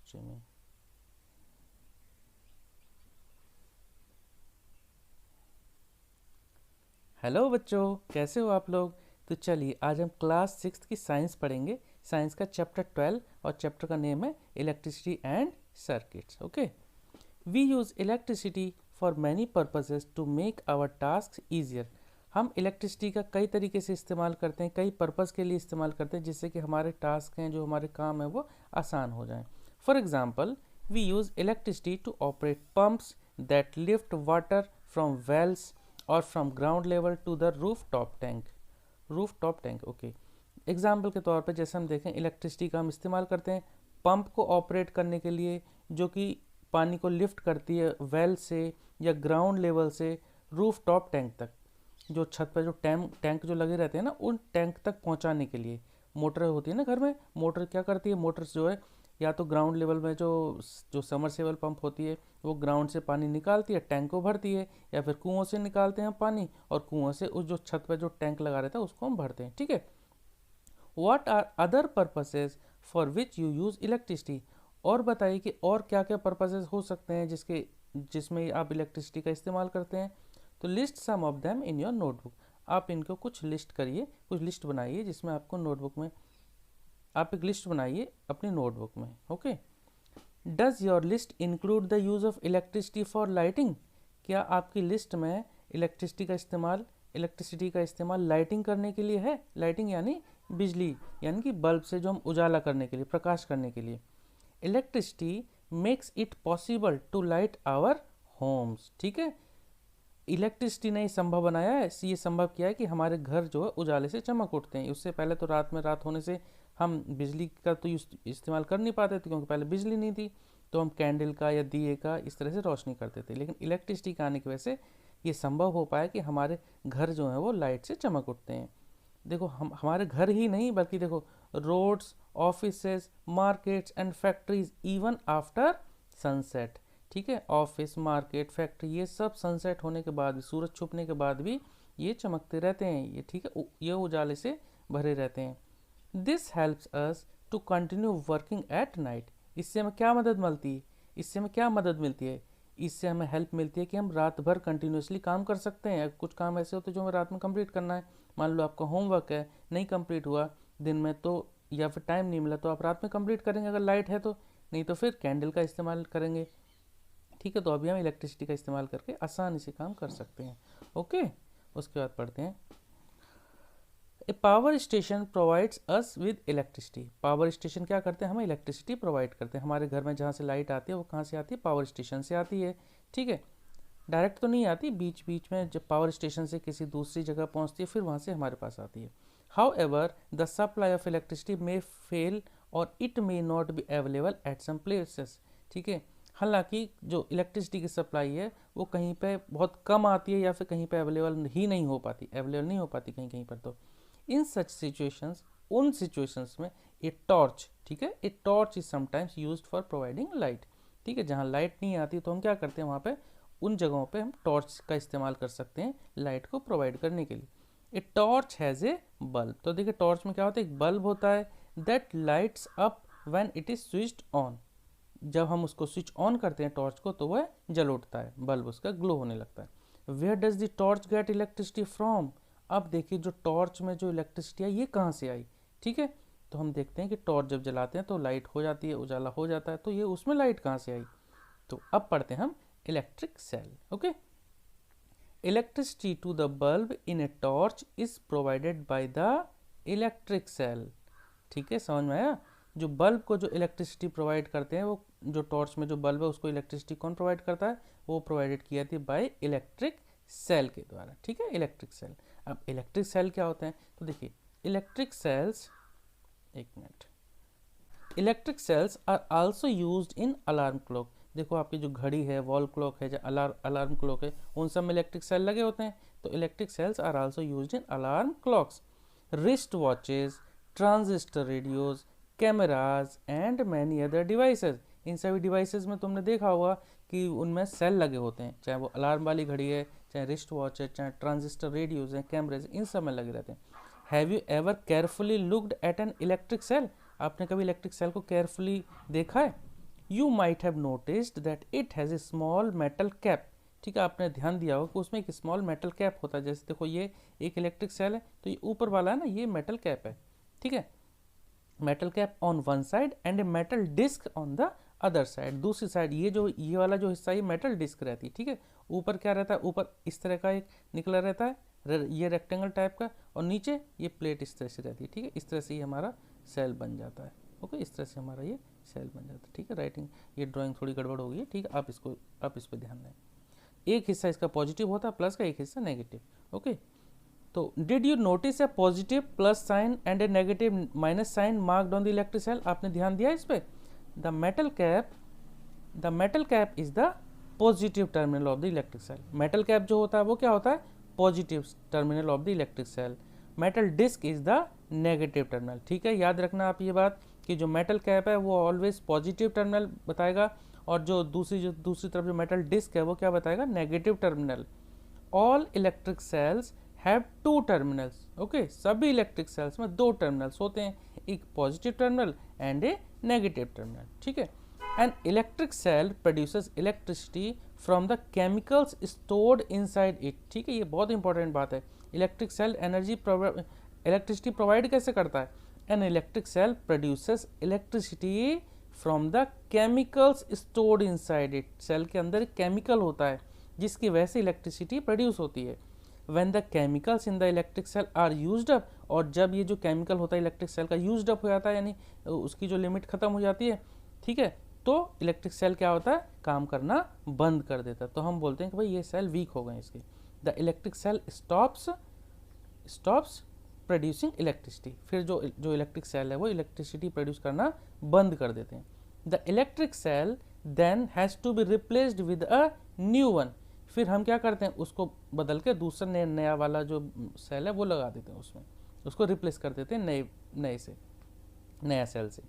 History में। Hello बच्चों, कैसे हो आप लोग। तो चलिए आज हम क्लास 6 की साइंस पढ़ेंगे। साइंस का चैप्टर 12 और चैप्टर का नेम है electricity and circuits. Okay, we use electricity for many purposes to make our task easier. हम इलेक्ट्रिसिटी का कई तरीके से इस्तेमाल करते हैं, कई पर्पज़ के लिए इस्तेमाल करते हैं, जिससे कि हमारे टास्क हैं, जो हमारे काम है वो आसान हो जाएं। For example, we use electricity to operate pumps that lift water from wells और from ground level to the roof top tank. Roof top tank, okay. Example के तौर पे जैसे हम देखें, इलेक्ट्रिसिटी का हम इस्तेमाल करते हैं पंप को ऑपरेट करने के लिए, जो कि पानी को लिफ्ट करती है वेल से या ग्राउंड लेवल से रूफ टॉप टैंक तक। जो छत पर जो टैंक जो लगे रहते हैं ना, उन टैंक तक पहुंचाने के लिए मोटर होती है ना घर में। मोटर क्या करती है, मोटर्स जो है या तो ग्राउंड लेवल में जो जो समरसेबल पंप होती है वो ग्राउंड से पानी निकालती है, टैंक को भरती है, या फिर कुओं से निकालते हैं पानी और कुओं से उस जो छत पर जो टैंक लगा रहता है उसको हम भरते हैं। ठीक है। What are other purposes for which you use electricity. और बताइए कि और क्या क्या पर्पसेज हो सकते हैं जिसमें आप इलेक्ट्रिसिटी का इस्तेमाल करते हैं। तो list some of them in your notebook. आप इनको कुछ लिस्ट करिए, कुछ लिस्ट बनाइए जिसमें आपको नोटबुक में आप एक लिस्ट बनाइए अपनी नोटबुक में। Okay, does your list include the use of electricity for lighting. क्या आपकी लिस्ट में इलेक्ट्रिसिटी का इस्तेमाल लाइटिंग करने के लिए है। लाइटिंग यानी बिजली, यानी कि बल्ब से जो हम उजाला करने के लिए, प्रकाश करने के लिए। Electricity makes it possible to light our homes. ठीक है, इलेक्ट्रिसिटी ने संभव बनाया है, ये संभव किया है कि हमारे घर जो है उजाले से चमक उठते हैं। उससे पहले तो रात होने से हम बिजली का तो इस्तेमाल कर नहीं पाते थे, क्योंकि पहले बिजली नहीं थी, तो हम कैंडल का या दिए का इस तरह से रोशनी करते थे। लेकिन इलेक्ट्रिसिटी के आने की वजह से ये संभव हो पाया कि हमारे घर जो है वो लाइट से चमक उठते हैं। देखो, हम हमारे घर ही नहीं बल्कि देखो, roads, offices, markets and factories even after sunset. ठीक है, ऑफिस, मार्केट, फैक्ट्री, ये सब सनसेट होने के बाद भी, सूरज छुपने के बाद भी ये चमकते रहते हैं। ये ठीक है, ये उजाले से भरे रहते हैं। This helps us to continue working at night. इससे हमें क्या मदद मिलती है, इससे हमें क्या मदद मिलती है, इससे हमें हेल्प मिलती है कि हम रात भर कंटिन्यूसली काम कर सकते हैं। कुछ काम ऐसे होते हैं जो हमें रात में कंप्लीट करना है। मान लो आपका होमवर्क है, नहीं कंप्लीट हुआ दिन में, तो या फिर टाइम नहीं मिला, तो आप रात में कंप्लीट करेंगे अगर लाइट है तो, नहीं तो फिर कैंडल का इस्तेमाल करेंगे। ठीक है, तो अभी हम इलेक्ट्रिसिटी का इस्तेमाल करके आसानी से काम कर सकते हैं। ओके, उसके बाद पढ़ते हैं, a power station provides us with electricity. Power station क्या करते हैं, हमें इलेक्ट्रिसिटी प्रोवाइड करते हैं। हमारे घर में जहाँ से लाइट आती है वो कहाँ से आती है, पावर स्टेशन से आती है। ठीक है, डायरेक्ट तो नहीं आती, बीच बीच में जब पावर स्टेशन से किसी दूसरी जगह पहुँचती है फिर वहाँ से हमारे पास आती है। However the supply of electricity may fail और it may not be available at some places. ठीक है, हालांकि जो इलेक्ट्रिसिटी की सप्लाई है वो कहीं पे बहुत कम आती है या फिर कहीं पे अवेलेबल ही नहीं हो पाती, कहीं कहीं पर। तो इन सच सिचुएशंस, उन सिचुएशंस में ए टॉर्च, ठीक है, ए torch is sometimes used for providing light. ठीक है, जहाँ लाइट नहीं आती तो हम क्या करते हैं, वहाँ पे उन जगहों पे हम टॉर्च का इस्तेमाल कर सकते हैं लाइट को प्रोवाइड करने के लिए। A torch has a bulb. तो देखिए, टॉर्च में क्या होता है, एक बल्ब होता है that lights up when it is switched on. जब हम उसको स्विच ऑन करते हैं टॉर्च को, तो वह जल उठता है, बल्ब उसका ग्लो होने लगता है। Where does the torch get electricity from. अब देखिए, जो टॉर्च में जो इलेक्ट्रिसिटी आई ये कहाँ से आई। ठीक है, तो हम देखते हैं कि टॉर्च जब जलाते हैं तो लाइट हो जाती है, उजाला हो जाता है, तो ये उसमें लाइट कहाँ से आई। तो अब पढ़ते हैं हम electric cell. Okay, electricity to the bulb in a torch is provided by the electric cell. ठीक है, समझ में आया। जो बल्ब को जो इलेक्ट्रिसिटी प्रोवाइड करते हैं, वो जो टॉर्च में जो बल्ब है उसको इलेक्ट्रिसिटी कौन प्रोवाइड करता है, वो प्रोवाइडेड की जाती है बाय इलेक्ट्रिक सेल के द्वारा। ठीक है, इलेक्ट्रिक सेल। अब इलेक्ट्रिक सेल क्या होते हैं, तो देखिए, इलेक्ट्रिक सेल्स, एक minute, electric cells are also used in alarm clock. देखो, आपकी जो घड़ी है, वॉल क्लॉक है, जो अलार्म क्लॉक है, उन सब में इलेक्ट्रिक सेल लगे होते हैं। तो electric cells are also used in alarm clocks, wrist watches, transistor radios, cameras and many other devices. इन सभी डिवाइसेज में तुमने देखा होगा कि उनमें सेल लगे होते हैं, चाहे वो अलार्म वाली घड़ी है, चाहे रिस्ट वॉच है, चाहे ट्रांजिस्टर रेडियोज हैं, कैमरेज, इन सब में लगे रहते हैं। Have you ever carefully looked at an electric cell. आपने कभी इलेक्ट्रिक सेल को केयरफुली देखा है। You might have noticed that it has a small metal cap. ठीक है, आपने ध्यान दिया होगा कि उसमें एक स्मॉल मेटल कैप होता है। जैसे देखो ये एक इलेक्ट्रिक सेल है, तो ये ऊपर वाला है ना, ये मेटल कैप है। ठीक है, metal cap on one side and a metal disc on the other side. दूसरी साइड ये वाला जो हिस्सा ये मेटल डिस्क रहती है। ठीक है, ऊपर क्या रहता है, ऊपर इस तरह का एक निकला रहता है, ये रेक्टेंगल टाइप का, और नीचे ये प्लेट इस तरह से रहती है। ठीक है, इस तरह से ये हमारा सेल बन जाता है। ओके, इस तरह से हमारा ये सेल बन जाता है। ठीक है, राइटिंग ये ड्राइंग थोड़ी गड़बड़ हो गई है। ठीक है, आप इस पर ध्यान दें। एक हिस्सा इसका पॉजिटिव होता है प्लस का, एक हिस्सा नेगेटिव। ओके, तो did you notice a positive plus sign and a negative minus sign marked on the electric cell? आपने ध्यान दिया इस पे? The metal cap is the positive terminal of the electric cell. Metal cap जो होता है वो क्या होता है? Positive terminal of the electric cell. Metal disc is the negative terminal. ठीक है, याद रखना आप ये बात कि जो मेटल कैप है वो ऑलवेज पॉजिटिव टर्मिनल बताएगा, और जो दूसरी तरफ जो मेटल डिस्क है वो क्या बताएगा? Negative terminal. All electric cells have two terminals. Okay, सभी इलेक्ट्रिक सेल्स में दो टर्मिनल्स होते हैं, एक positive terminal and a negative terminal. ठीक है, an electric cell produces electricity from the chemicals stored inside it. ठीक है, ये बहुत इंपॉर्टेंट बात है। इलेक्ट्रिक सेल इलेक्ट्रिसिटी प्रोवाइड कैसे करता है? An electric cell produces electricity from the chemicals stored inside it. Cell के अंदर एक केमिकल होता है जिसकी वजह से इलेक्ट्रिसिटी प्रोड्यूस होती है। When the chemicals in the electric cell are used up, और जब ये जो केमिकल होता है इलेक्ट्रिक सेल का यूज्ड अप हो जाता है, यानी उसकी जो लिमिट खत्म हो जाती है, ठीक है, तो इलेक्ट्रिक सेल क्या होता है? काम करना बंद कर देता है। तो हम बोलते हैं कि भाई ये सेल वीक हो गए इसके। The electric cell stops producing electricity. फिर जो इलेक्ट्रिक सेल है वो इलेक्ट्रिसिटी प्रोड्यूस करना बंद कर देते हैं। The electric cell then has to be replaced with a new one. फिर हम क्या करते हैं? उसको बदल के दूसरा नया वाला जो सेल है वो लगा देते हैं उसमें, उसको रिप्लेस कर देते हैं नया सेल से।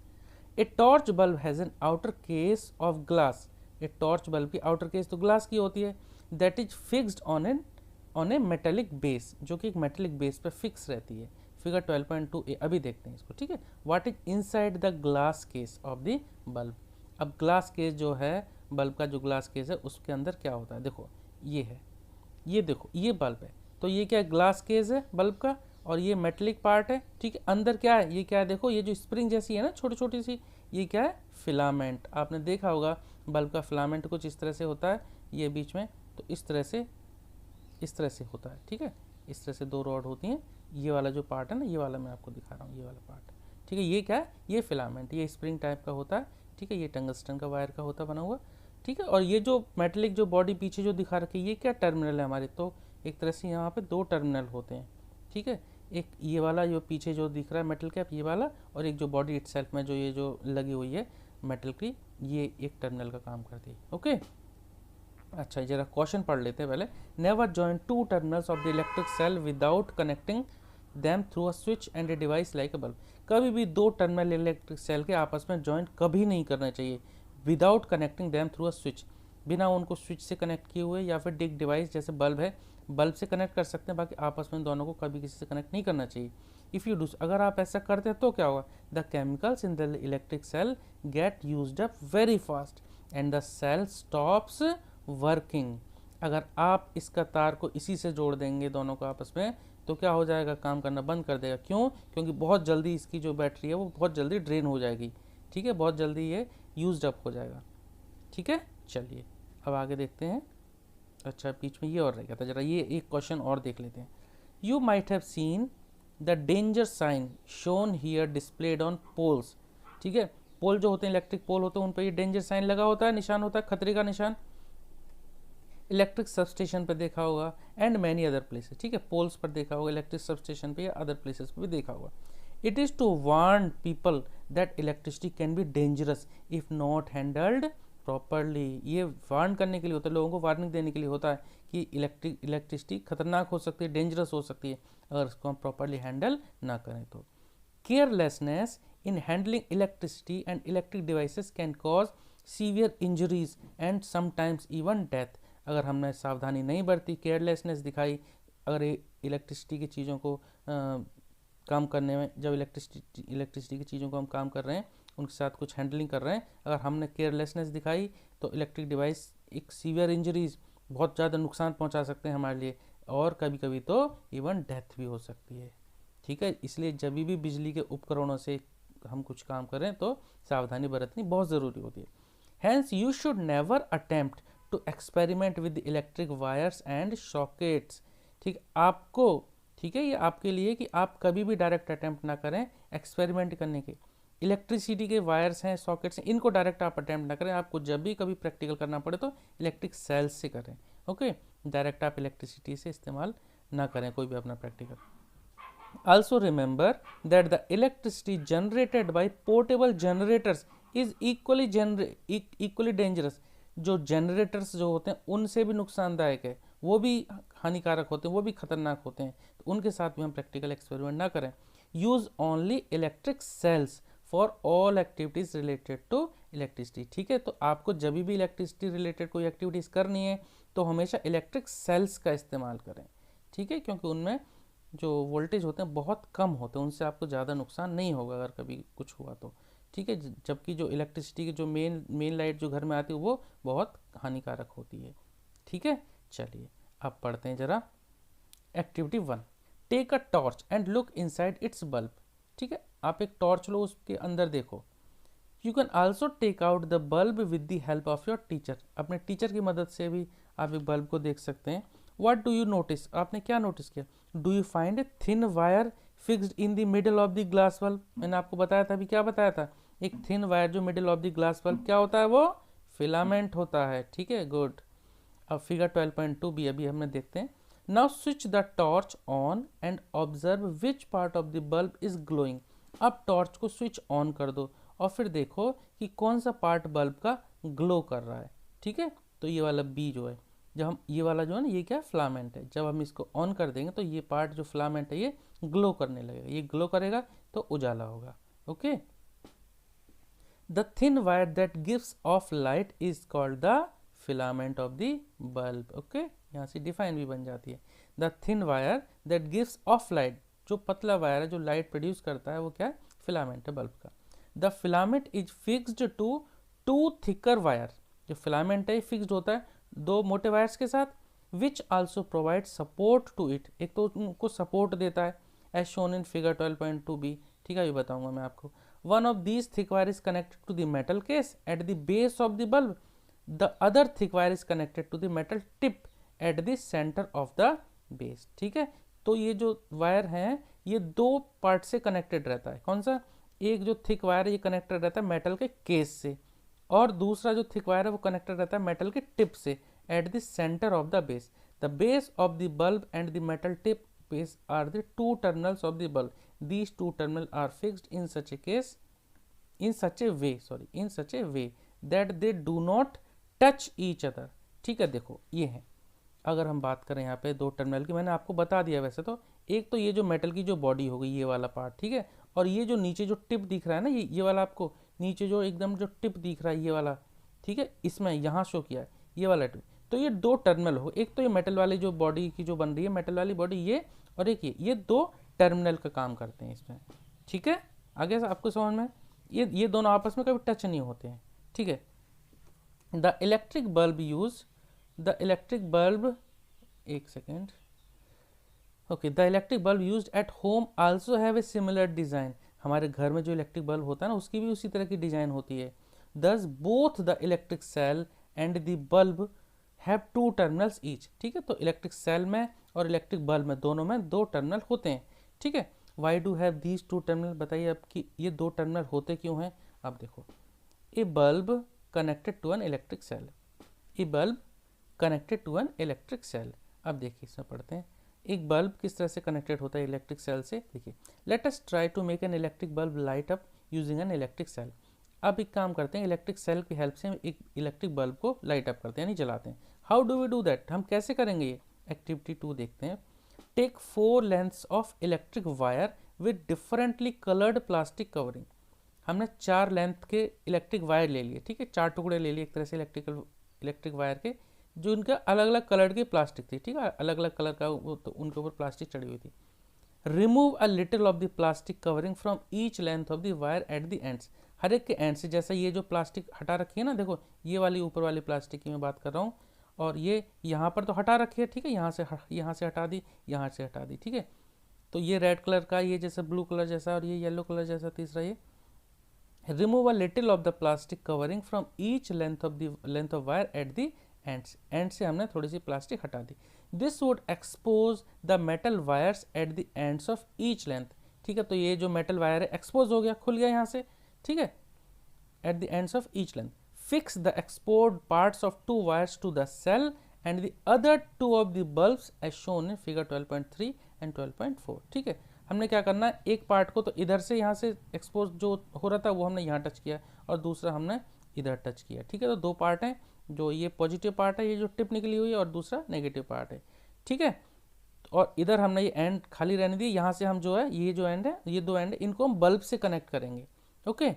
A torch bulb has an outer case of glass. A torch bulb की आउटर केस तो ग्लास की होती है, that is fixed on A metallic base, जो कि एक मेटेलिक बेस पे फिक्स रहती है। फिगर 12.2a अभी देखते हैं इसको। ठीक है, what is inside the glass case of the bulb. अब ग्लास केस जो है, बल्ब का जो ग्लास केस है उसके अंदर क्या होता है? देखो ये है, ये देखो ये बल्ब है, तो ये क्या है? ग्लास केस है बल्ब का, और ये मेटेलिक पार्ट है। ठीक है, अंदर क्या है? ये क्या है? देखो ये जो स्प्रिंग जैसी है ना, छोटी छोटी सी, ये क्या है? फिलामेंट। आपने देखा होगा बल्ब का फिलामेंट कुछ इस तरह से होता है, ये बीच में, तो इस तरह से होता है। ठीक है, इस तरह से दो रॉड होती हैं। ये वाला जो पार्ट है ना, ये वाला मैं आपको दिखा रहा हूँ, ये वाला पार्ट। ठीक है, ये क्या है? ये फिलामेंट, ये स्प्रिंग टाइप का होता है। ठीक है, ये टंगस्टन का वायर का होता बना हुआ। ठीक है, और ये जो मेटेलिक जो बॉडी पीछे जो दिखा रखी है, ये क्या टर्मिनल है हमारे? तो एक तरह से यहाँ पे दो टर्मिनल होते हैं। ठीक है, एक ये वाला जो पीछे जो दिख रहा है मेटल कैप, ये वाला, और एक जो बॉडी इटसेल्फ में जो ये जो लगी हुई है मेटल की, ये एक टर्मिनल का काम करती है। ओके, अच्छा जरा क्वेश्चन पढ़ लेते हैं पहले। Never join two terminals of the electric cell without connecting them through a switch and a device like a bulb. कभी भी दो टर्मिनल इलेक्ट्रिक सेल के आपस में जॉइंट कभी नहीं करना चाहिए without connecting them through a switch, बिना उनको स्विच से कनेक्ट किए हुए, या फिर डिक डिवाइस जैसे बल्ब है, बल्ब से कनेक्ट कर सकते हैं, बाकी आपस में दोनों को कभी किसी से कनेक्ट नहीं करना चाहिए। इफ़ यू डू, अगर आप ऐसा करते हैं तो क्या होगा? The chemicals in the electric cell get used up very fast and the cell stops working. अगर आप इसका तार को इसी से जोड़ देंगे दोनों को आपस में, तो क्या हो जाएगा? काम करना बंद कर देगा। क्यों? क्योंकि बहुत जल्दी इसकी जो बैटरी है वो बहुत जल्दी ड्रेन हो जाएगी। ठीक है, बहुत जल्दी ये यूज्ड अप हो जाएगा। ठीक है, चलिए अब आगे देखते हैं। अच्छा, बीच में ये और रह गया था, जरा ये एक क्वेश्चन और देख लेते हैं। You might have seen the danger sign shown here displayed on poles. ठीक है, पोल जो होते हैं, इलेक्ट्रिक पोल होते हैं, उन पर ये डेंजर साइन लगा होता है, निशान होता है, खतरे का निशान। इलेक्ट्रिक सबस्टेशन पर देखा होगा, एंड मैनी अदर प्लेसेस। ठीक है, पोल्स पर देखा होगा, इलेक्ट्रिक सबस्टेशन पे या अदर प्लेसेस पर भी देखा होगा। It is to warn people that electricity can be dangerous if not handled properly. ये वार्न करने के लिए होता है, लोगों को वार्निंग देने के लिए होता है कि इलेक्ट्रिसिटी खतरनाक हो सकती है, डेंजरस हो सकती है अगर इसको हम प्रॉपरली हैंडल ना करें तो। Carelessness in handling electricity and electric devices can cause severe injuries and sometimes even death. अगर हमने सावधानी नहीं बरती, केयरलेसनेस दिखाई, अगर इलेक्ट्रिसिटी की चीज़ों को काम करने में, जब इलेक्ट्रिसिटी की चीज़ों को हम काम कर रहे हैं उनके साथ कुछ हैंडलिंग कर रहे हैं, अगर हमने केयरलेसनेस दिखाई तो इलेक्ट्रिक डिवाइस एक सीवियर इंजरीज, बहुत ज़्यादा नुकसान पहुंचा सकते हैं हमारे लिए, और कभी कभी तो इवन डेथ भी हो सकती है। ठीक है, इसलिए जब भी बिजली के उपकरणों से हम कुछ काम करें तो सावधानी बरतनी बहुत ज़रूरी होती है। Hence you should never attempt to experiment with electric wires and sockets. ठीक, आपको, ठीक है, ये आपके लिए कि आप कभी भी डायरेक्ट अटेम्प्ट ना करें एक्सपेरिमेंट करने के। इलेक्ट्रिसिटी के वायर्स हैं, सॉकेट्स हैं, इनको डायरेक्ट आप अटेम्प्ट ना करें। आपको जब भी कभी प्रैक्टिकल करना पड़े तो इलेक्ट्रिक सेल्स से करें। ओके, डायरेक्ट आप इलेक्ट्रिसिटी से इस्तेमाल ना करें कोई भी अपना practical. Also remember that the electricity generated by portable generators is equally dangerous। जो जनरेटर्स जो होते हैं उनसे भी नुकसानदायक है, वो भी हानिकारक होते हैं, वो भी खतरनाक होते हैं, तो उनके साथ भी हम प्रैक्टिकल एक्सपेरिमेंट ना करें। Use only electric cells for all activities related to electricity. ठीक है, तो आपको जब भी इलेक्ट्रिसिटी रिलेटेड कोई एक्टिविटीज़ करनी है तो हमेशा इलेक्ट्रिक सेल्स का इस्तेमाल करें। ठीक है, क्योंकि उनमें जो वोल्टेज होते हैं बहुत कम होते हैं, उनसे आपको ज़्यादा नुकसान नहीं होगा अगर कभी कुछ हुआ तो। ठीक है, जबकि जो इलेक्ट्रिसिटी की जो मेन लाइट जो घर में आती है वो बहुत हानिकारक होती है। ठीक है, चलिए अब पढ़ते हैं ज़रा activity 1। Take a torch and look inside its bulb. ठीक है, आप एक टॉर्च लो, उसके अंदर देखो। You can also take out the bulb with the help of your teacher. अपने टीचर की मदद से भी आप एक बल्ब को देख सकते हैं। व्हाट डू यू नोटिस, आपने क्या नोटिस किया? Do you find a thin wire fixed in the middle of the glass bulb. मैंने आपको बताया था, अभी क्या बताया था, एक थिन वायर जो middle of the glass bulb क्या होता है, वो फिलामेंट होता है। ठीक है, गुड। अब फिगर 12.2 भी अभी हमने देखते हैं। Now switch the torch on and observe which part of the bulb is glowing. अब टॉर्च को स्विच ऑन कर दो और फिर देखो कि कौन सा पार्ट बल्ब का ग्लो कर रहा है। ठीक है, तो ये वाला बी जो है, जब हम ये वाला जो है ना, ये क्या फिलामेंट है, जब हम इसको ऑन कर देंगे तो ये पार्ट जो फिलामेंट है ये ग्लो करने लगेगा, ये ग्लो करेगा तो उजाला होगा। Okay, the thin wire that gives off light is called the filament of the bulb. Okay, यहाँ से डिफाइन भी बन जाती है। The thin wire that gives off light, जो पतला वायर है जो लाइट प्रोड्यूस करता है वो क्या है, फिलामेंट है बल्ब का। The filament is fixed to two thicker wire. जो फिलामेंट है फिक्स्ड होता है दो मोटे वायर्स के साथ, which also provide support to it, एक तो उनको सपोर्ट देता है, as shown in figure 12.2 B. ठीक है, ये बताऊंगा मैं आपको। One of these thick wire is connected to the metal case at the base of the bulb, the other thick wire is connected to the metal tip at the centre of the base. ठीक है, तो ये जो wire है ये दो part से connected रहता है। कौन सा? एक जो थिक वायर है ये कनेक्टेड रहता है मेटल के केस से, और दूसरा जो थिक वायर है वो कनेक्टेड रहता है मेटल के टिप से at the centre of the base. The base of the bulb and the metal tip base are the two terminals of the bulb. These two terminal are fixed in such a way that they do not touch each other. ठीक है, देखो ये है, अगर हम बात करें यहाँ पे दो टर्मिनल की, मैंने आपको बता दिया वैसे तो, एक तो ये जो मेटल की जो बॉडी हो गई ये वाला पार्ट, ठीक है, और ये जो नीचे जो टिप दिख रहा है ना, ये वाला आपको नीचे जो एकदम जो टिप दिख रहा है ये वाला, ठीक है, इसमें यहाँ शो किया है ये वाला टिप। तो ये दो टर्मिनल हो, एक तो ये मेटल वाली जो बॉडी की जो बन रही है मेटल वाली बॉडी ये, और एक ये दो टर्मिनल का काम करते हैं इसमें। ठीक है, आगे से आपको समझ में, ये दोनों आपस में कभी टच नहीं होते हैं। ठीक है, द इलेक्ट्रिक बल्ब एक second, okay, the electric bulb used at home also have a similar design. हमारे घर में जो इलेक्ट्रिक बल्ब होता है ना उसकी भी उसी तरह की डिज़ाइन होती है। Thus both the electric cell and the bulb have two terminals each. ठीक है, तो इलेक्ट्रिक सेल में और इलेक्ट्रिक बल्ब में दोनों में दो टर्मिनल होते हैं। ठीक है, why do have these two terminal, बताइए अब कि ये दो टर्मिनल होते क्यों हैं। अब देखो, a bulb connected to an electric cell, a bulb connected to an electric cell. अब देखिए इसमें पढ़ते हैं, एक बल्ब किस तरह से कनेक्टेड होता है इलेक्ट्रिक सेल से। देखिए, let us try to make an electric bulb light up using an electric cell. अब एक काम करते हैं, इलेक्ट्रिक सेल की हेल्प से हम एक इलेक्ट्रिक बल्ब को लाइट अप करते हैं, यानी जलाते हैं। How do we do that, हम कैसे करेंगे ये। एक्टिविटी 2 देखते हैं। Take 4 lengths of electric wire with differently coloured plastic covering. हमने 4 लेंथ के इलेक्ट्रिक वायर ले लिए, ठीक है, 4 टुकड़े ले लिए एक तरह से इलेक्ट्रिक वायर के, जो उनका अलग अलग कलर की प्लास्टिक थी। ठीक है, अलग अलग कलर का वो तो उनके ऊपर प्लास्टिक चढ़ी हुई थी। Remove a little of the plastic covering from each length of the wire at the ends. हर एक के एंड से, जैसा ये जो प्लास्टिक हटा रखी है ना, देखो ये वाली ऊपर वाली प्लास्टिक की मैं बात कर रहा हूँ, और ये यहाँ पर तो हटा रखी है, ठीक है, यहाँ से हटा दी, यहाँ से हटा दी, ठीक है। तो ये रेड कलर का, ये जैसे ब्लू कलर जैसा, और ये येलो कलर जैसा तीसरा ये। Remove a little of the plastic covering from each length of wire at the ends. End से हमने थोड़ी सी प्लास्टिक हटा दी। This would expose the metal wires at the ends of each length. ठीक है, तो ये जो मेटल वायर है एक्सपोज हो गया, खुल गया यहाँ से, ठीक है, at the ends of each length. Fix the exposed parts of two wires to the cell and the other two of the bulbs as shown in figure 12.3 and 12.4। ठीक है, हमने क्या करना है, एक पार्ट को तो इधर से यहाँ से एक्सपोज जो हो रहा था वो हमने यहाँ टच किया, और दूसरा हमने इधर टच किया। ठीक है, तो दो पार्ट हैं, जो ये पॉजिटिव पार्ट है, ये जो टिप निकली हुई है, और दूसरा नेगेटिव पार्ट है। ठीक है, और इधर हमने ये एंड खाली रहने दी, यहाँ से हम जो है ये जो एंड है, ये दो एंड है, इनको हम बल्ब से कनेक्ट करेंगे। ओके,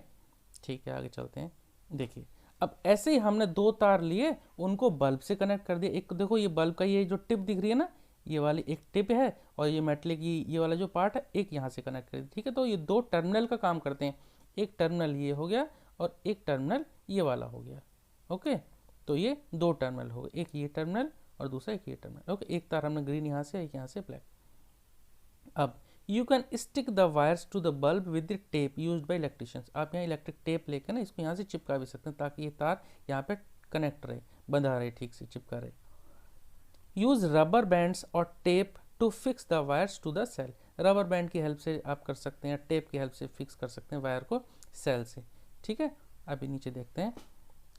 ठीक है, आगे चलते हैं। देखिए, अब ऐसे ही हमने दो तार लिए, उनको बल्ब से कनेक्ट कर दिया। एक देखो ये बल्ब का ये जो टिप दिख रही है ना, ये वाली एक टिप है, और ये मेटल की ये वाला जो पार्ट है, एक यहाँ से कनेक्ट कर दिया। ठीक है, तो ये दो टर्मिनल का काम करते हैं। एक टर्मिनल ये हो गया, और एक टर्मिनल ये वाला हो गया। ओके, तो ये दो टर्मिनल हो गए, एक ये टर्मिनल और दूसरा एक ये टर्मिनल। ओके, एक तार हमने ग्रीन यहाँ से, एक यहाँ से ब्लैक। अब you can stick the wires to the bulb with the tape used by electricians. आप यहाँ इलेक्ट्रिक टेप लेकर ना इसको यहाँ से चिपका भी सकते हैं, ताकि ये तार यहाँ पे कनेक्ट रहे, बंधा रहे, ठीक से चिपका रहे। यूज रबर बैंड्स और tape to fix the wires to the cell. Rubber band की हेल्प से आप कर सकते हैं, टेप की हेल्प से फिक्स कर सकते हैं वायर को सेल से। ठीक है, अभी नीचे देखते हैं।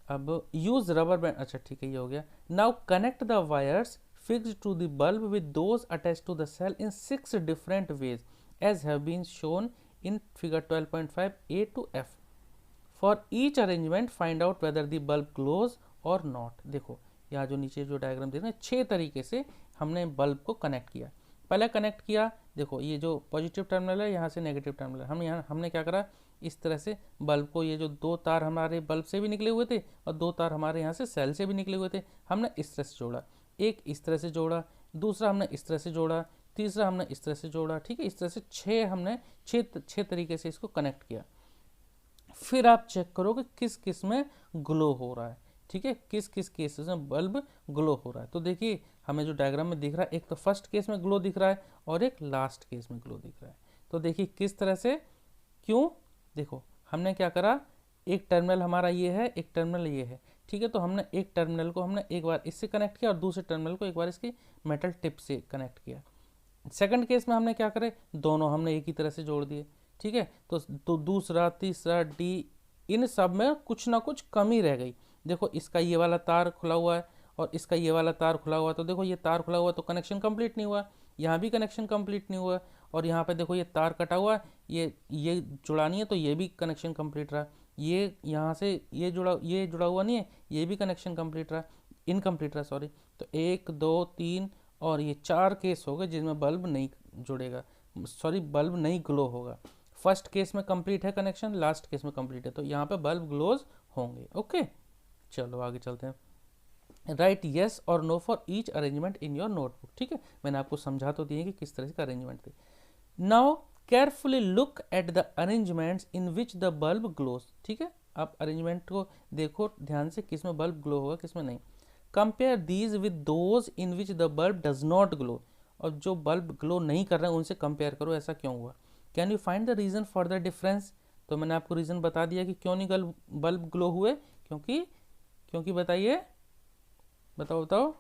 अब यूज रबर बैंड, अच्छा ठीक है, ये हो गया। Now connect the wires fixed to the bulb with those attached to the cell in 6 different ways as have been shown in figure 12.5 A to F. For each arrangement find out whether the bulb glows or not. देखो यहाँ जो नीचे जो diagram देख रहे हैं, 6 तरीके से हमने बल्ब को कनेक्ट किया। पहले कनेक्ट किया, देखो ये जो पॉजिटिव टर्मिनल है, यहाँ से नेगेटिव टर्मिनल है, हमने क्या करा, इस तरह से बल्ब को, ये जो दो तार हमारे बल्ब से भी निकले हुए थे और दो तार हमारे यहाँ से सेल से भी निकले हुए थे, हमने इस तरह से जोड़ा। एक इस तरह से जोड़ा, दूसरा हमने इस तरह से जोड़ा, तीसरा हमने इस तरह से जोड़ा। ठीक है, इस तरह से छह तरीके से इसको कनेक्ट किया। फिर आप चेक करो कि किस किस में ग्लो हो रहा है। ठीक है, किस किस केसेस में बल्ब ग्लो हो रहा है। तो देखिए हमें जो डायग्राम में दिख रहा है, एक तो फर्स्ट केस में ग्लो दिख रहा है और एक लास्ट केस में ग्लो दिख रहा है। तो देखिए किस तरह से, क्यों, देखो हमने क्या करा, एक टर्मिनल हमारा ये है, एक टर्मिनल ये है। ठीक है, तो हमने एक टर्मिनल को हमने एक बार इससे कनेक्ट किया और दूसरे टर्मिनल को एक बार इसकी मेटल टिप से कनेक्ट किया। सेकंड केस में हमने क्या करे, दोनों हमने एक ही तरह से जोड़ दिए। ठीक है, तो दूसरा, तीसरा, डी, इन सब में कुछ ना कुछ कमी रह गई। देखो इसका ये वाला तार खुला हुआ है और इसका ये वाला तार खुला हुआ है, तो देखो ये तार खुला हुआ है तो कनेक्शन कंप्लीट नहीं हुआ, यहाँ भी कनेक्शन कंप्लीट नहीं हुआ, और यहाँ पे देखो ये तार कटा हुआ है, ये जुड़ानी है तो ये भी कनेक्शन कंप्लीट रहा, ये यहाँ से ये जुड़ा हुआ नहीं है, ये भी कनेक्शन कंप्लीट रहा, इनकम्प्लीट रहा, सॉरी। तो 1 2 3 और ये 4 केस हो गए जिनमें बल्ब नहीं जुड़ेगा, सॉरी बल्ब नहीं ग्लो होगा। फर्स्ट केस में कंप्लीट है कनेक्शन, लास्ट केस में कंप्लीट है, तो यहाँ पे बल्ब ग्लोज होंगे। ओके, चलो आगे चलते हैं। राइट येस और no for each arrangement in your notebook. ठीक है, मैंने आपको समझा तो दिए कि किस तरह का अरेंजमेंट थे। Now carefully look at the arrangements in which the bulb glows. ठीक है, आप अरेंजमेंट को देखो ध्यान से, किस में बल्ब ग्लो होगा किस में नहीं। Compare these with those in which the bulb does not glow, और जो बल्ब ग्लो नहीं कर रहे हैं उनसे कंपेयर करो, ऐसा क्यों हुआ। Can you find the reason for the difference. तो मैंने आपको रीजन बता दिया कि क्यों नहीं बल्ब ग्लो हुए, क्योंकि बताइए, बताओ।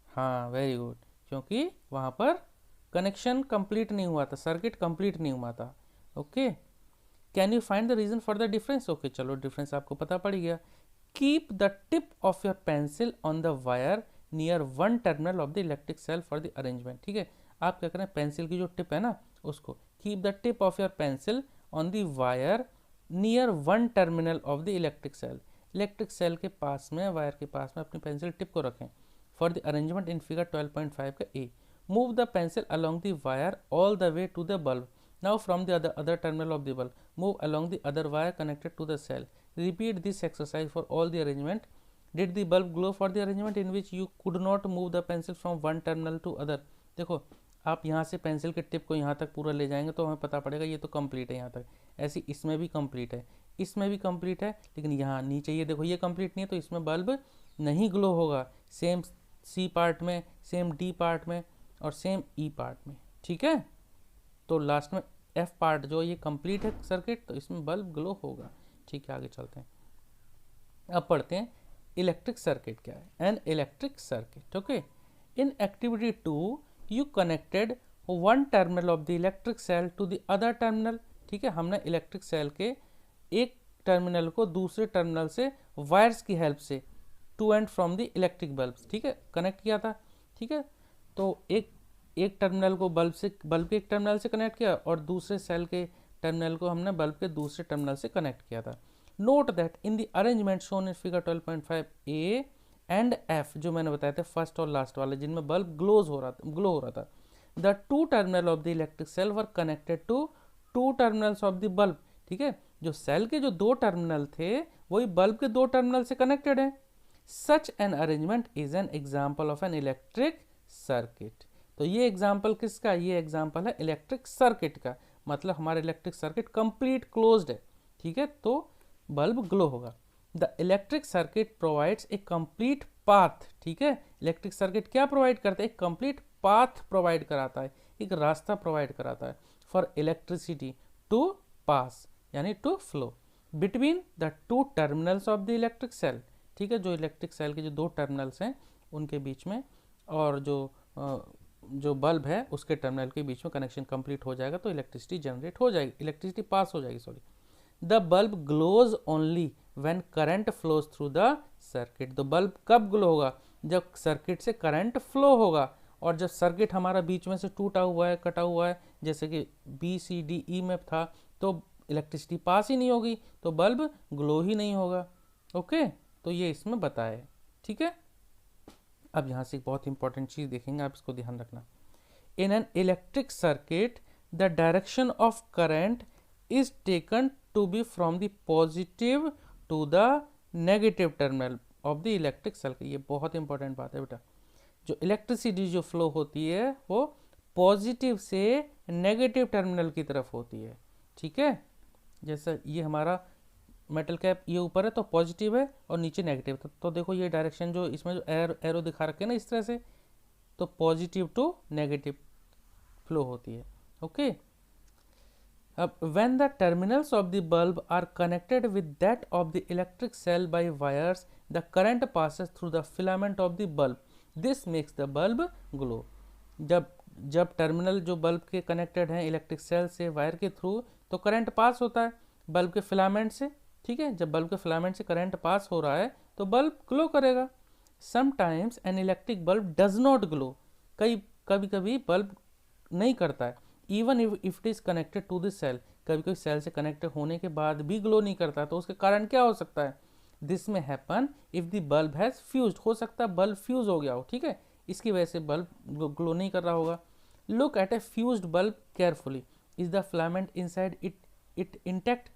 हाँ, वेरी गुड, क्योंकि वहाँ पर कनेक्शन कंप्लीट नहीं हुआ था, सर्किट कंप्लीट नहीं हुआ था। Okay, can you find the reason for the difference. Okay, चलो डिफरेंस आपको पता पड़ गया। Keep the tip of your pencil on the wire near one terminal of the electric cell for the arrangement. ठीक है, आप क्या करें, पेंसिल की जो टिप है ना उसको, keep the tip of your pencil on the wire near one terminal of the electric cell. Electric cell के पास में, वायर के पास में अपनी पेंसिल टिप को रखें। For the arrangement in figure 12.5 का A, move the pencil along the wire all the way to the bulb. Now from the other terminal of the bulb, move along the other wire connected to the cell. Repeat this exercise for all the arrangement. Did the bulb glow for the arrangement in which you could not move the pencil from one terminal to other? देखो आप यहाँ से pencil के tip को यहाँ तक पूरा ले जाएंगे तो हमें पता पड़ेगा ये तो कंप्लीट है यहाँ तक। ऐसे इसमें भी कंप्लीट है, इसमें भी कंप्लीट है, लेकिन यहाँ नीचे ये देखो ये कंप्लीट नहीं है, तो इसमें बल्ब नहीं ग्लो होगा। सेम सी पार्ट में, सेम डी पार्ट में और सेम ई पार्ट में, ठीक है। तो लास्ट में एफ पार्ट जो ये कंप्लीट है सर्किट, तो इसमें बल्ब ग्लो होगा, ठीक है। आगे चलते हैं, अब पढ़ते हैं इलेक्ट्रिक सर्किट क्या है। An electric circuit, okay. In activity 2 you connected one terminal of the electric cell to the other terminal, ठीक है। हमने इलेक्ट्रिक सेल के एक टर्मिनल को दूसरे टर्मिनल से वायर्स की हेल्प से to and from the electric bulb, ठीक है, कनेक्ट किया था, ठीक है। तो एक टर्मिनल को बल्ब के एक टर्मिनल से कनेक्ट किया और दूसरे सेल के टर्मिनल को हमने बल्ब के दूसरे टर्मिनल से कनेक्ट किया था। Note that in the arrangement shown in figure 12.5 A and F, जो मैंने बताया था फर्स्ट और लास्ट वाले जिनमें बल्ब ग्लो हो रहा था, the two terminal of the electric cell were connected to two terminals of the bulb, ठीक है। जो सेल के जो दो टर्मिनल थे वही बल्ब के दो टर्मिनल से कनेक्टेड है। Such an arrangement is an example of an electric circuit. तो ये एग्जाम्पल किसका, ये एग्जाम्पल है इलेक्ट्रिक सर्किट का, मतलब हमारा इलेक्ट्रिक सर्किट कंप्लीट क्लोज्ड है, ठीक है, तो बल्ब ग्लो होगा। The electric circuit provides a complete path, ठीक है। इलेक्ट्रिक सर्किट क्या प्रोवाइड करता है, एक कंप्लीट पाथ प्रोवाइड कराता है, एक रास्ता प्रोवाइड कराता है फॉर इलेक्ट्रिसिटी टू पास यानी to flow between the two terminals of the electric cell, ठीक है। जो इलेक्ट्रिक सेल के जो दो टर्मिनल्स हैं उनके बीच में और जो बल्ब है उसके टर्मिनल के बीच में कनेक्शन कंप्लीट हो जाएगा तो इलेक्ट्रिसिटी जनरेट हो जाएगी, इलेक्ट्रिसिटी पास हो जाएगी, sorry. The bulb glows only when current flows through the circuit. तो बल्ब कब ग्लो होगा, जब सर्किट से करंट फ्लो होगा, और जब सर्किट हमारा बीच में से टूटा हुआ है, कटा हुआ है, जैसे कि बी सी डी ई में था, तो इलेक्ट्रिसिटी पास ही नहीं होगी, तो बल्ब ग्लो ही नहीं होगा, ओके। तो ये इसमें बताया है, ठीक है। अब यहाँ से एक बहुत इंपॉर्टेंट चीज़ देखेंगे, आप इसको ध्यान रखना। In an electric circuit the direction of current is taken to be from the positive to the negative terminal of the electric circuit. ये बहुत इंपॉर्टेंट बात है बेटा। जो इलेक्ट्रिसिटी जो फ्लो होती है वो पॉजिटिव से नेगेटिव टर्मिनल की तरफ होती है, ठीक है। जैसा ये हमारा मेटल कैप ये ऊपर है तो पॉजिटिव है और नीचे नेगेटिव, तो देखो ये डायरेक्शन जो इसमें जो एरो दिखा रखे हैं ना इस तरह से, तो पॉजिटिव टू नेगेटिव फ्लो होती है, ओके। अब when the terminals of the bulb are connected with that of the electric cell by wires, the current passes through the filament of the bulb, this makes the bulb glow. जब terminal जो bulb के connected हैं electric cell से wire के through, तो current pass होता है bulb के फिलामेंट से, ठीक है। जब बल्ब के फिलामेंट से करंट पास हो रहा है तो बल्ब ग्लो करेगा। Sometimes an electric bulb does not glow, कभी कभी बल्ब नहीं करता है। Even if it is connected to the cell, कभी कभी सेल से कनेक्टेड होने के बाद भी ग्लो नहीं करता, तो उसके कारण क्या हो सकता है, दिस में happen if the bulb has fused, हो सकता है बल्ब फ्यूज हो गया हो, ठीक है, इसकी वजह से बल्ब ग्लो नहीं कर रहा होगा। Look at A fused bulb carefully, is the filament inside it intact.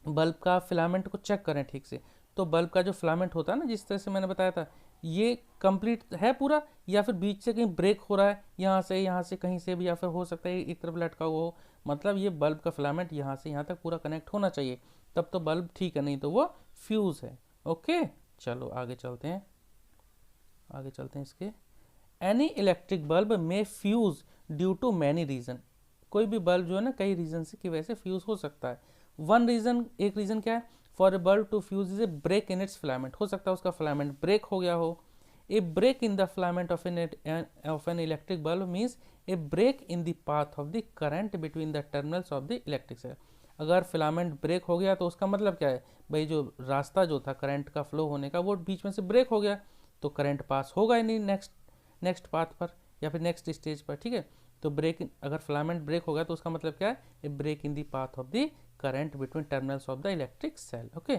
Bulb का फिलामेंट को चेक करें ठीक से, तो बल्ब का जो फिलामेंट होता है ना, जिस तरह से मैंने बताया था, ये कंप्लीट है पूरा, या फिर बीच से कहीं ब्रेक हो रहा है, यहाँ से कहीं से भी, या फिर हो सकता है एक तरफ लटका हुआ हो, मतलब ये बल्ब का फिलामेंट यहाँ से यहाँ तक पूरा कनेक्ट होना चाहिए, तब तो बल्ब ठीक है, नहीं तो वो फ्यूज है, ओके। चलो आगे चलते हैं इसके। एनी इलेक्ट्रिक बल्ब में fuse due to many reason. कोई भी बल्ब जो है ना कई रीजन की वजह से फ्यूज हो सकता है। एक रीजन क्या है, for a bulb to fuse is a break in its filament, हो सकता है उसका फिलामेंट ब्रेक हो गया हो। A break in the filament of an electric bulb means a break in the path of the current between the terminals of the electric cell. अगर filament break हो गया तो उसका मतलब क्या है भाई, जो रास्ता जो था करंट का फ्लो होने का वो बीच में से ब्रेक हो गया, तो करंट पास होगा ही नहीं नेक्स्ट पाथ पर या फिर नेक्स्ट स्टेज पर, ठीक है। तो अगर फिलामेंट ब्रेक हो गया तो उसका मतलब क्या है, a break in the path of the current between terminals of the electric cell, okay.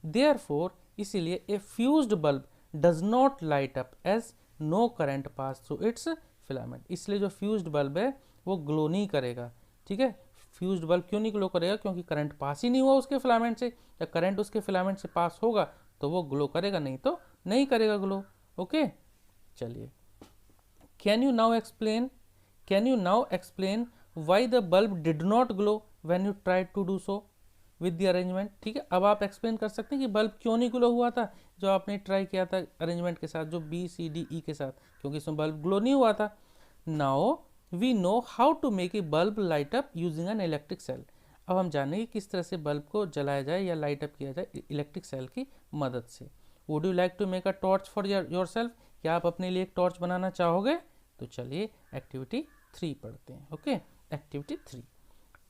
Therefore इसीलिए a fused bulb does not light up as no current pass through its filament. इसलिए जो फ्यूज्ड बल्ब है वो glow नहीं करेगा, ठीक है। Fused bulb क्यों नहीं ग्लो करेगा, क्योंकि करंट पास ही नहीं हुआ उसके फिलामेंट से, या करंट उसके फिलामेंट से पास होगा तो वो ग्लो करेगा, नहीं तो नहीं करेगा ग्लो, ओके। चलिए, can you now explain can you now explain why the bulb did not glow when you tried to do so with the arrangement. ठीक है, अब आप एक्सप्लेन कर सकते हैं कि बल्ब क्यों नहीं ग्लो हुआ था जो आपने ट्राई किया था अरेंजमेंट के साथ, जो बी सी डी ई के साथ, क्योंकि इसमें बल्ब ग्लो नहीं हुआ था। Now we know how to make a bulb light up using an electric cell. अब हम जानेंगे किस तरह से बल्ब को जलाया जाए या लाइट अप किया जाए इलेक्ट्रिक सेल की मदद से। Would you like to make a torch for yourself, क्या आप अपने लिए एक टॉर्च बनाना चाहोगे? तो चलिए एक्टिविटी 3 पढ़ते हैं। Okay, activity 3,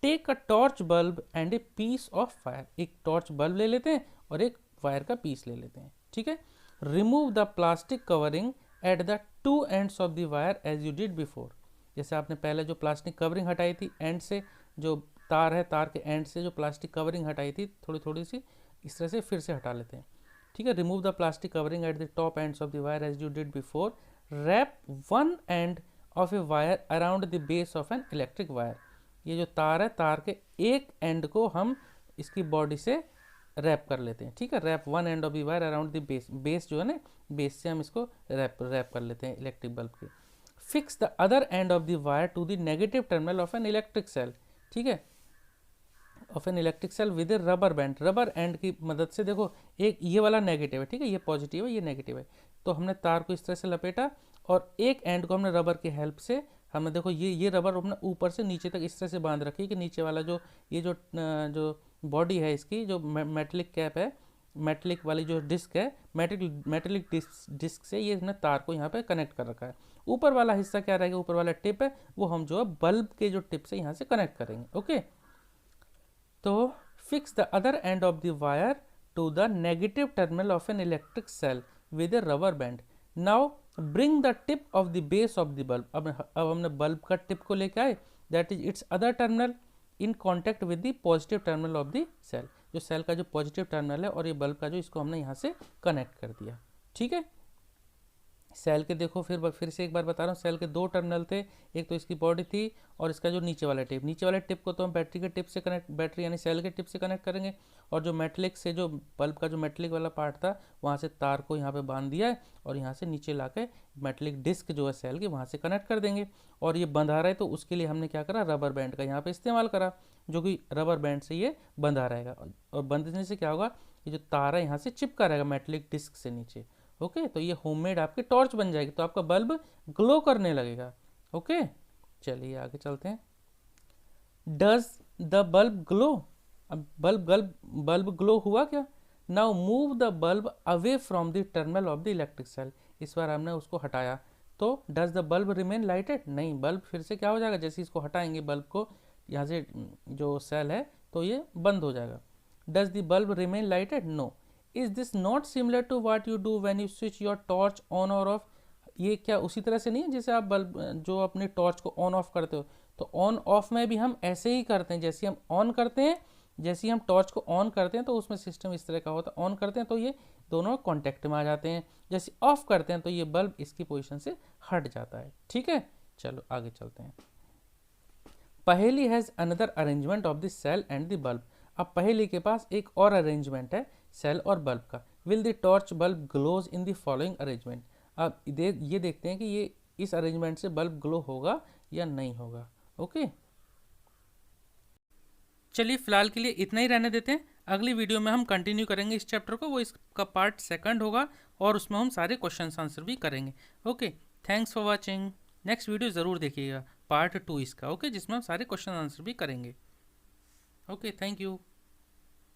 take a torch bulb and a piece of wire. एक टॉर्च बल्ब ले लेते हैं और एक वायर का पीस ले लेते हैं। ठीक है, remove the plastic covering at the two ends of the wire as you did before. जैसे आपने पहले जो प्लास्टिक कवरिंग हटाई थी एंड से, जो तार है तार के एंड से जो प्लास्टिक कवरिंग हटाई थी थोड़ी थोड़ी सी, इस तरह से फिर से हटा लेते हैं। ठीक है, remove the plastic covering at the top ends of the wire as you did before, wrap one end of a wire around the base of an electric wire. ये जो तार है तार के एक एंड को हम इसकी बॉडी से रैप कर लेते हैं। ठीक है, wrap one end of the wire around the base, base जो है ना, बेस से हम इसको रैप कर लेते हैं इलेक्ट्रिक बल्ब के। Fix the other end of the wire to the negative terminal of an electric cell. ठीक है, of an electric cell with a rubber band. Rubber band की मदद से, देखो एक ये वाला नेगेटिव है, ठीक है, ये पॉजिटिव है, ये नेगेटिव है, तो हमने तार को इस तरह से लपेटा और एक एंड को हमने रबर की हेल्प से, हमने देखो ये रबर हमने ऊपर से नीचे तक इस तरह से बांध रखी है कि नीचे वाला जो ये जो बॉडी है इसकी, जो मेटलिक कैप है, मेटलिक वाली जो डिस्क है, मेटलिक डिस्क से ये हमने तार को यहाँ पे कनेक्ट कर रखा है। ऊपर वाला हिस्सा क्या रहेगा, ऊपर वाला टिप है, वो हम जो है बल्ब के जो टिप से यहाँ से कनेक्ट करेंगे। ओके, तो fix the other end of the wire to the negative terminal of an electric cell with a rubber band. Now bring the tip of the base of the bulb. अब हमने bulb का tip को लेके आए, that is its other terminal in contact with the positive terminal of the cell. जो cell का जो positive terminal है और ये बल्ब का जो, इसको हमने यहाँ से कनेक्ट कर दिया। ठीक है, सेल के देखो फिर से एक बार बता रहा हूँ, सेल के दो टर्मिनल थे, एक तो इसकी बॉडी थी और इसका जो नीचे वाला टिप को तो हम बैटरी के टिप से कनेक्ट, बैटरी यानी सेल के टिप से कनेक्ट करेंगे, और जो मेटलिक से जो बल्ब का जो मेटलिक वाला पार्ट था वहाँ से तार को यहाँ पे बांध दिया है और यहाँ से नीचे ला के मेटलिक डिस्क जो है सेल की वहाँ से कनेक्ट कर देंगे। और ये बंधा रहा है तो उसके लिए हमने क्या करा, रबर बैंड का यहाँ पे इस्तेमाल करा, जो कि रबर बैंड से ये बंधा रहेगा, और बंधने से क्या होगा, ये जो तार है यहाँ से चिपका रहेगा मेटलिक डिस्क से नीचे। ओके, तो ये होममेड आपकी टॉर्च बन जाएगी, तो आपका बल्ब ग्लो करने लगेगा। ओके, चलिए आगे चलते हैं। Does the bulb glow? अब बल्ब ग्लो हुआ क्या? Now move the bulb away from the terminal of the electric cell. इस बार हमने उसको हटाया, तो does the bulb remain lighted? नहीं, बल्ब फिर से क्या हो जाएगा, जैसे इसको हटाएंगे बल्ब को यहाँ से जो सेल है तो ये बंद हो जाएगा। Does the bulb remain lighted? No. Is this not similar to what you do when you switch your torch on और ऑफ? ये क्या उसी तरह से नहीं है जैसे आप बल्ब जो अपने टॉर्च को ऑन ऑफ करते हो, तो ऑन ऑफ में भी हम ऐसे ही करते हैं, जैसे हम ऑन करते हैं, जैसे ही हम टॉर्च को ऑन करते हैं तो उसमें सिस्टम इस तरह का होता है, ऑन करते हैं तो ये दोनों कॉन्टैक्ट में आ जाते हैं, जैसे ऑफ करते हैं तो ये बल्ब इसकी पोजीशन से हट जाता है। ठीक है, चलो आगे चलते हैं। Paheli has another arrangement of the cell and the bulb. अब पहेली के पास एक और अरेंजमेंट है सेल और बल्ब का। Will the torch bulb glows in the following arrangement. अब ये देखते हैं कि ये इस अरेंजमेंट से बल्ब ग्लो होगा या नहीं होगा। ओके, चलिए फिलहाल के लिए इतना ही रहने देते हैं, अगली वीडियो में हम कंटिन्यू करेंगे इस चैप्टर को, वो इसका पार्ट 2 होगा और उसमें हम सारे क्वेश्चन आंसर भी करेंगे। Okay, thanks for watching. Next video ज़रूर देखिएगा, पार्ट 2 इसका। ओके, जिसमें हम सारे क्वेश्चन आंसर भी करेंगे। Okay, thank you.